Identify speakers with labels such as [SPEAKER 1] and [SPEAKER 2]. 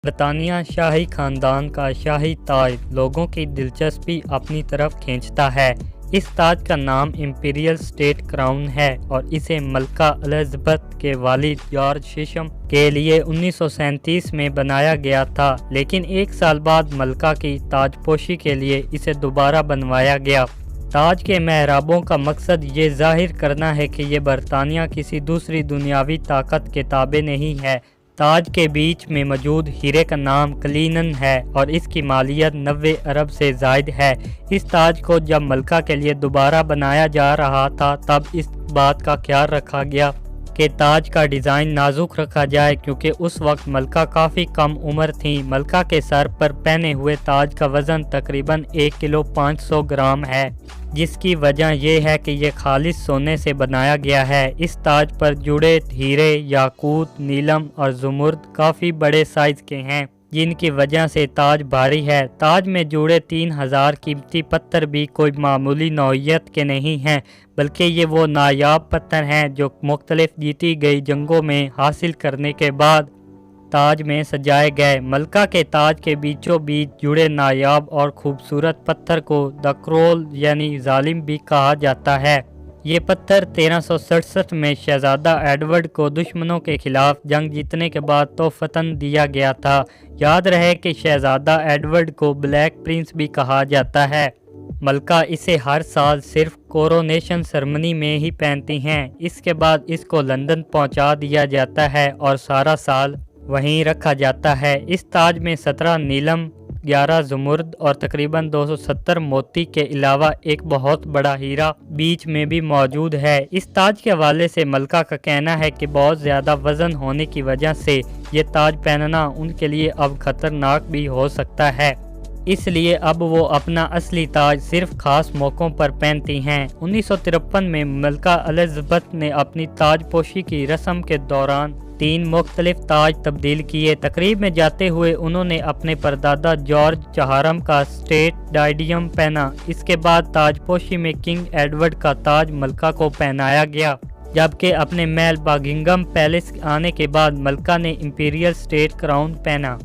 [SPEAKER 1] बरतानिया शाही खानदान का शाही ताज लोगों की दिलचस्पी अपनी तरफ खींचता है। इस ताज का नाम इंपीरियल स्टेट क्राउन है और इसे मलका एलिज़ाबेथ के वालिद जॉर्ज शीशम के लिए 1937 में बनाया गया था, लेकिन एक साल बाद मलका की ताजपोशी के लिए इसे दोबारा बनवाया गया। ताज के मेहराबों का मकसद ये जाहिर करना है कि ये बरतानिया किसी दूसरी दुनियावी ताकत के ताबे नहीं है। ताज के बीच में मौजूद हीरे का नाम कलीनन है और इसकी मालियत 90 अरब से ज़ायद है। इस ताज को जब मलका के लिए दोबारा बनाया जा रहा था तब इस बात का ख्याल रखा गया कि ताज का डिज़ाइन नाजुक रखा जाए, क्योंकि उस वक्त मलका काफ़ी कम उम्र थी। मलका के सर पर पहने हुए ताज का वज़न तकरीबन 1 किलो 500 ग्राम है, जिसकी वजह यह है कि यह खालिस सोने से बनाया गया है। इस ताज पर जुड़े हीरे, याकूत, नीलम और ज़ुमुर्द काफ़ी बड़े साइज़ के हैं, जिनकी वजह से ताज भारी है। ताज में जुड़े 3000 कीमती पत्थर भी कोई मामूली नौइयत के नहीं हैं, बल्कि ये वो नायाब पत्थर हैं जो मुख्तलिफ जीती गई जंगों में हासिल करने के बाद ताज में सजाए गए। मलका के ताज के बीचों बीच जुड़े नायाब और खूबसूरत पत्थर को द क्रोल यानी जालिम भी कहा जाता है। ये पत्थर 1367 में शहजादा एडवर्ड को दुश्मनों के खिलाफ जंग जीतने के बाद तोहफतन दिया गया था। याद रहे कि शहजादा एडवर्ड को ब्लैक प्रिंस भी कहा जाता है। मलका इसे हर साल सिर्फ कोरोनेशन सेरेमनी में ही पहनती हैं। इसके बाद इसको लंदन पहुंचा दिया जाता है और सारा साल वहीं रखा जाता है। इस ताज में 17 नीलम, 11 ज़ुमुर्द और तकरीबन 270 मोती के अलावा एक बहुत बड़ा हीरा बीच में भी मौजूद है। इस ताज के हवाले से मलका का कहना है कि बहुत ज़्यादा वज़न होने की वजह से ये ताज पहनना उनके लिए अब खतरनाक भी हो सकता है, इसलिए अब वो अपना असली ताज सिर्फ खास मौक़ों पर पहनती हैं। 1953 में मलका एलिज़ाबेथ ने अपनी ताजपोशी की रस्म के दौरान 3 मुख्तलिफ ताज तब्दील किए। तकरीब में जाते हुए उन्होंने अपने परदादा जॉर्ज चहारम का स्टेट डायडियम पहना। इसके बाद ताजपोशी में किंग एडवर्ड का ताज मलका को पहनाया गया, जबकि अपने महल बकिंघम पैलेस आने के बाद मलका ने इंपीरियल स्टेट क्राउन पहना।